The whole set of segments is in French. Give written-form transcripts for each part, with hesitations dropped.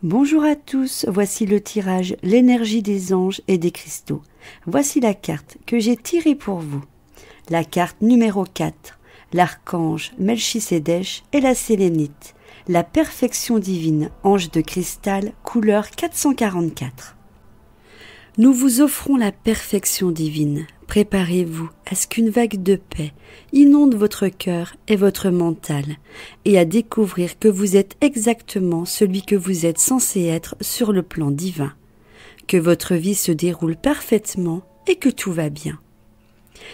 Bonjour à tous, voici le tirage L'énergie des anges et des cristaux. Voici la carte que j'ai tirée pour vous. La carte numéro 4, l'archange Melchisédech et la sélénite, la perfection divine, ange de cristal, couleur 444. Nous vous offrons la perfection divine. Préparez-vous à ce qu'une vague de paix inonde votre cœur et votre mental et à découvrir que vous êtes exactement celui que vous êtes censé être sur le plan divin, que votre vie se déroule parfaitement et que tout va bien.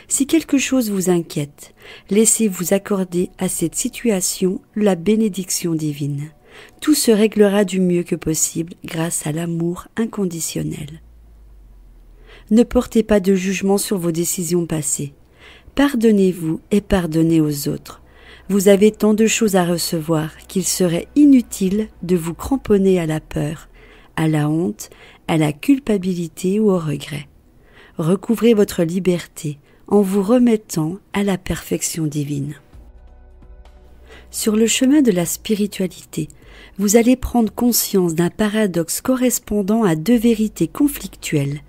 Si quelque chose vous inquiète, laissez-vous accorder à cette situation la bénédiction divine. Tout se réglera du mieux que possible grâce à l'amour inconditionnel. Ne portez pas de jugement sur vos décisions passées. Pardonnez-vous et pardonnez aux autres. Vous avez tant de choses à recevoir qu'il serait inutile de vous cramponner à la peur, à la honte, à la culpabilité ou au regret. Recouvrez votre liberté en vous remettant à la perfection divine. Sur le chemin de la spiritualité, vous allez prendre conscience d'un paradoxe correspondant à deux vérités conflictuelles,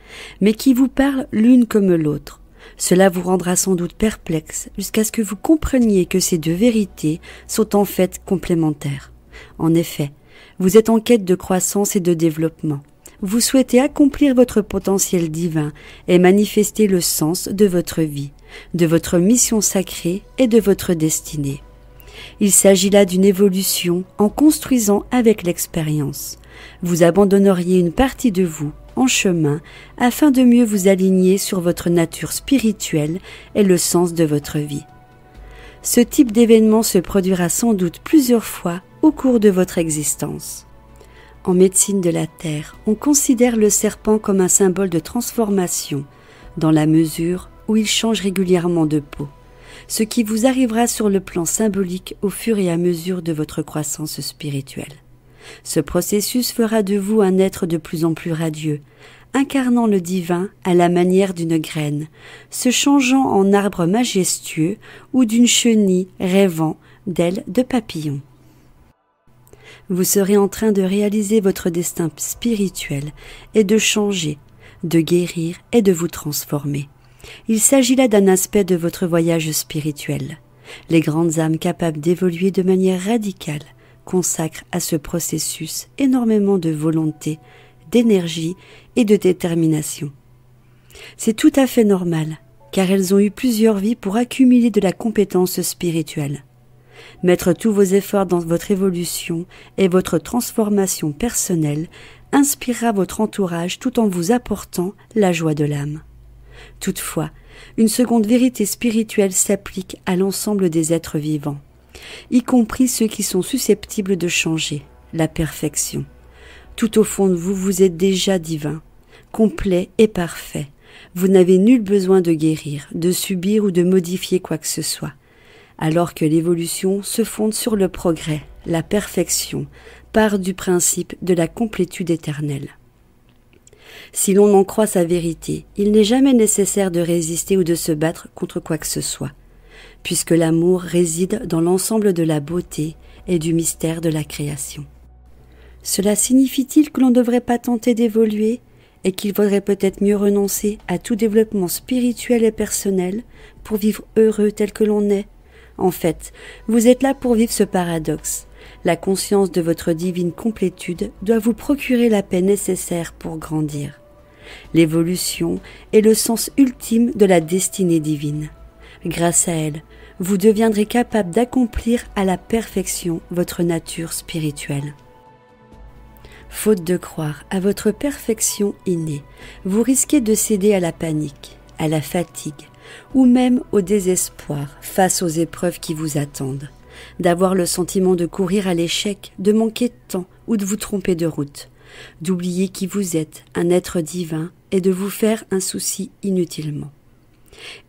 mais qui vous parlent l'une comme l'autre. Cela vous rendra sans doute perplexe jusqu'à ce que vous compreniez que ces deux vérités sont en fait complémentaires. En effet, vous êtes en quête de croissance et de développement. Vous souhaitez accomplir votre potentiel divin et manifester le sens de votre vie, de votre mission sacrée et de votre destinée. Il s'agit là d'une évolution en construisant avec l'expérience. Vous abandonneriez une partie de vous en chemin afin de mieux vous aligner sur votre nature spirituelle et le sens de votre vie. Ce type d'événement se produira sans doute plusieurs fois au cours de votre existence. En médecine de la Terre, on considère le serpent comme un symbole de transformation, dans la mesure où il change régulièrement de peau, ce qui vous arrivera sur le plan symbolique au fur et à mesure de votre croissance spirituelle. Ce processus fera de vous un être de plus en plus radieux, incarnant le divin à la manière d'une graine, se changeant en arbre majestueux ou d'une chenille rêvant d'ailes de papillon. Vous serez en train de réaliser votre destin spirituel et de changer, de guérir et de vous transformer. Il s'agit là d'un aspect de votre voyage spirituel. Les grandes âmes capables d'évoluer de manière radicale consacrent à ce processus énormément de volonté, d'énergie et de détermination. C'est tout à fait normal, car elles ont eu plusieurs vies pour accumuler de la compétence spirituelle. Mettre tous vos efforts dans votre évolution et votre transformation personnelle inspirera votre entourage tout en vous apportant la joie de l'âme. Toutefois, une seconde vérité spirituelle s'applique à l'ensemble des êtres vivants, y compris ceux qui sont susceptibles de changer, la perfection. Tout au fond de vous, vous êtes déjà divin, complet et parfait. Vous n'avez nul besoin de guérir, de subir ou de modifier quoi que ce soit. Alors que l'évolution se fonde sur le progrès, la perfection, part du principe de la complétude éternelle. Si l'on en croit sa vérité, il n'est jamais nécessaire de résister ou de se battre contre quoi que ce soit, puisque l'amour réside dans l'ensemble de la beauté et du mystère de la création. Cela signifie-t-il que l'on ne devrait pas tenter d'évoluer et qu'il vaudrait peut-être mieux renoncer à tout développement spirituel et personnel pour vivre heureux tel que l'on est? En fait, vous êtes là pour vivre ce paradoxe. La conscience de votre divine complétude doit vous procurer la paix nécessaire pour grandir. L'évolution est le sens ultime de la destinée divine. Grâce à elle, vous deviendrez capable d'accomplir à la perfection votre nature spirituelle. Faute de croire à votre perfection innée, vous risquez de céder à la panique, à la fatigue, ou même au désespoir face aux épreuves qui vous attendent, d'avoir le sentiment de courir à l'échec, de manquer de temps ou de vous tromper de route, d'oublier qui vous êtes, un être divin, et de vous faire un souci inutilement.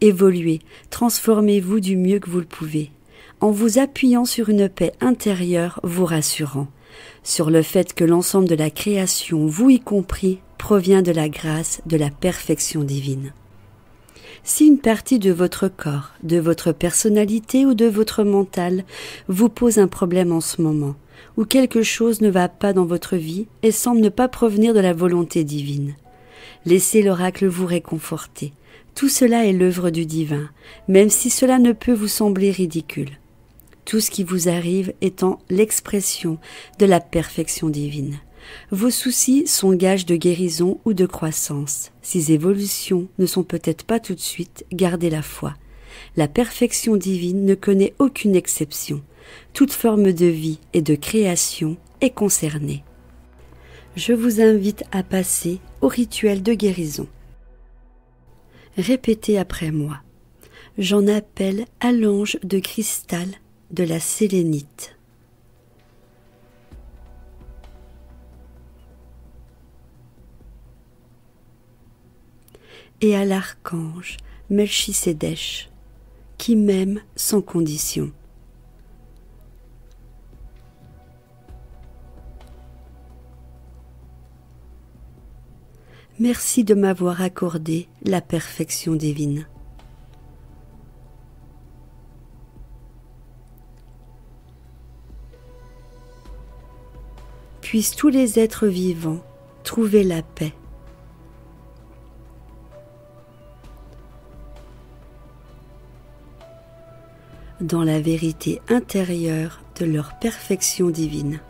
Évoluez, transformez-vous du mieux que vous le pouvez, en vous appuyant sur une paix intérieure vous rassurant, sur le fait que l'ensemble de la création, vous y compris, provient de la grâce, de la perfection divine. Si une partie de votre corps, de votre personnalité ou de votre mental vous pose un problème en ce moment, où quelque chose ne va pas dans votre vie et semble ne pas provenir de la volonté divine. Laissez l'oracle vous réconforter. Tout cela est l'œuvre du divin, même si cela ne peut vous sembler ridicule. Tout ce qui vous arrive étant l'expression de la perfection divine. Vos soucis sont gages de guérison ou de croissance. Ces évolutions ne sont peut-être pas tout de suite, gardez la foi. La perfection divine ne connaît aucune exception. Toute forme de vie et de création est concernée. Je vous invite à passer au rituel de guérison. Répétez après moi. J'en appelle à l'ange de cristal de la sélénite. Et à l'archange Melchisédech, qui m'aime sans condition. Merci de m'avoir accordé la perfection divine. Puissent tous les êtres vivants trouver la paix. Dans la vérité intérieure de leur perfection divine.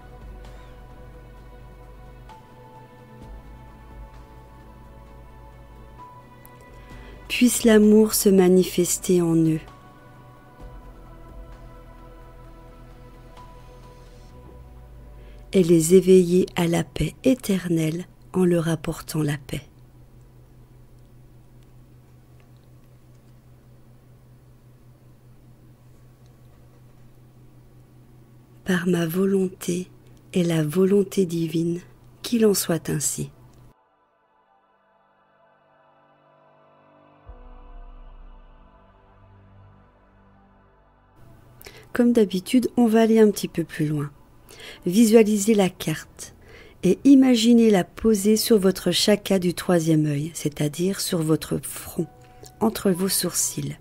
Puisse l'amour se manifester en eux. Et les éveiller à la paix éternelle en leur apportant la paix. Par ma volonté et la volonté divine, qu'il en soit ainsi. Comme d'habitude, on va aller un petit peu plus loin. Visualisez la carte et imaginez la poser sur votre chakra du troisième œil, c'est-à-dire sur votre front, entre vos sourcils.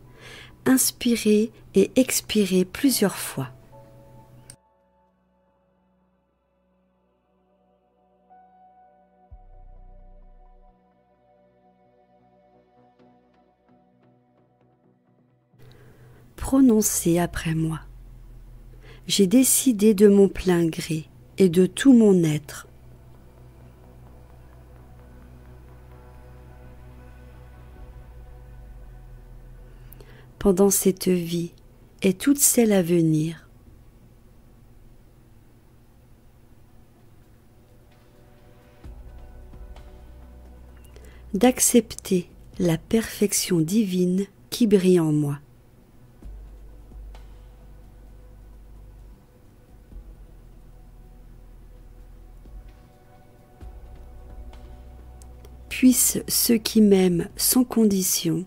Inspirez et expirez plusieurs fois. Prononcez après moi. J'ai décidé de mon plein gré et de tout mon être pendant cette vie et toutes celles à venir d'accepter la perfection divine qui brille en moi. Puissent ceux qui m'aiment sans condition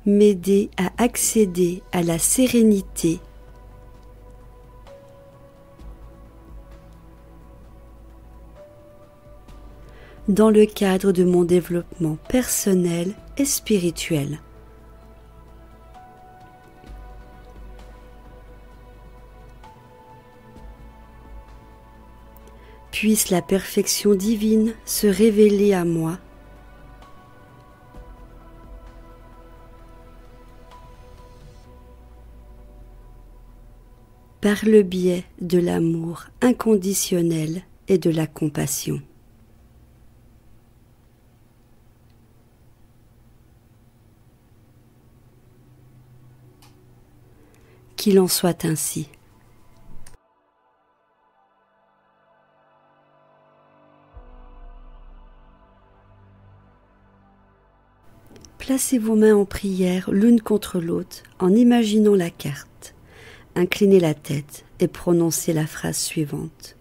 m'aider à accéder à la sérénité dans le cadre de mon développement personnel et spirituel. Puisse la perfection divine se révéler à moi par le biais de l'amour inconditionnel et de la compassion. Qu'il en soit ainsi. Placez vos mains en prière l'une contre l'autre en imaginant la carte. Inclinez la tête et prononcez la phrase suivante.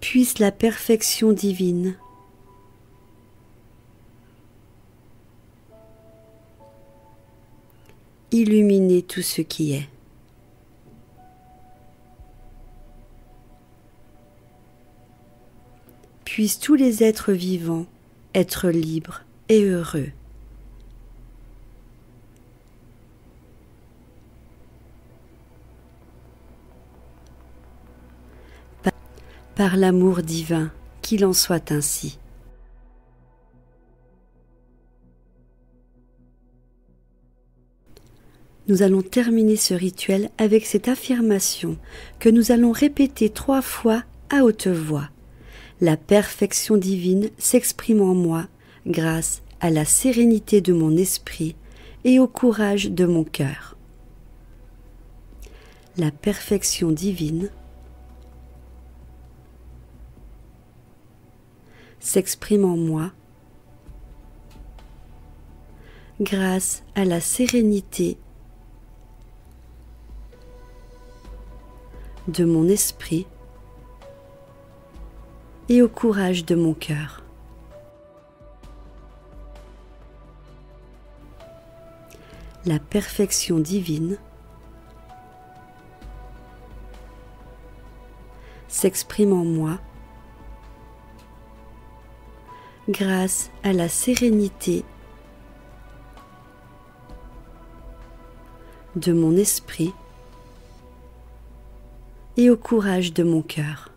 Puisse la perfection divine illuminer tout ce qui est. Puissent tous les êtres vivants être libres et heureux. par l'amour divin, qu'il en soit ainsi. Nous allons terminer ce rituel avec cette affirmation que nous allons répéter 3 fois à haute voix. La perfection divine s'exprime en moi grâce à la sérénité de mon esprit et au courage de mon cœur. La perfection divine s'exprime en moi grâce à la sérénité de mon esprit et au courage de mon cœur. La perfection divine s'exprime en moi grâce à la sérénité de mon esprit et au courage de mon cœur.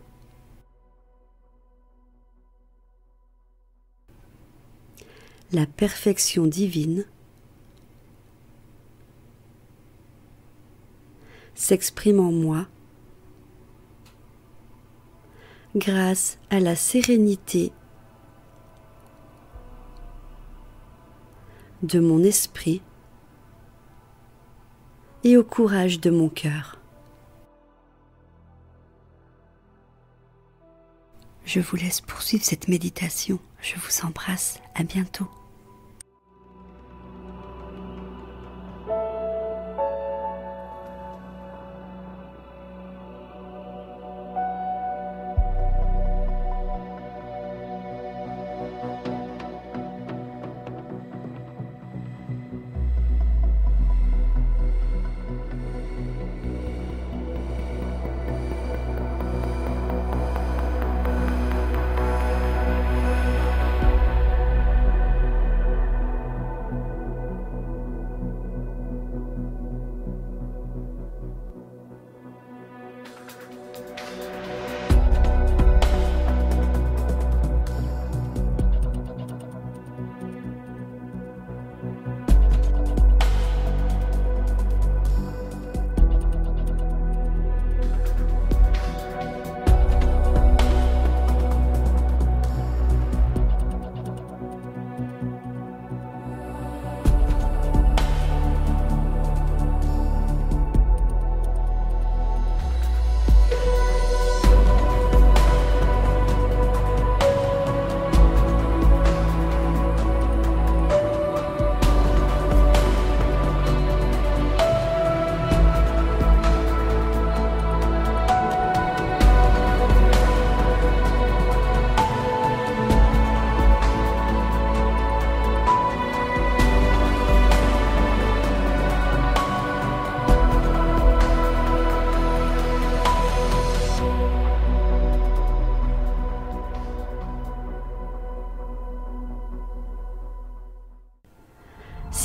La perfection divine s'exprime en moi grâce à la sérénité de mon esprit et au courage de mon cœur. Je vous laisse poursuivre cette méditation. Je vous embrasse. À bientôt.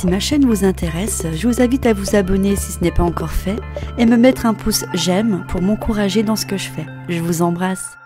Si ma chaîne vous intéresse, je vous invite à vous abonner si ce n'est pas encore fait et me mettre un pouce j'aime pour m'encourager dans ce que je fais. Je vous embrasse.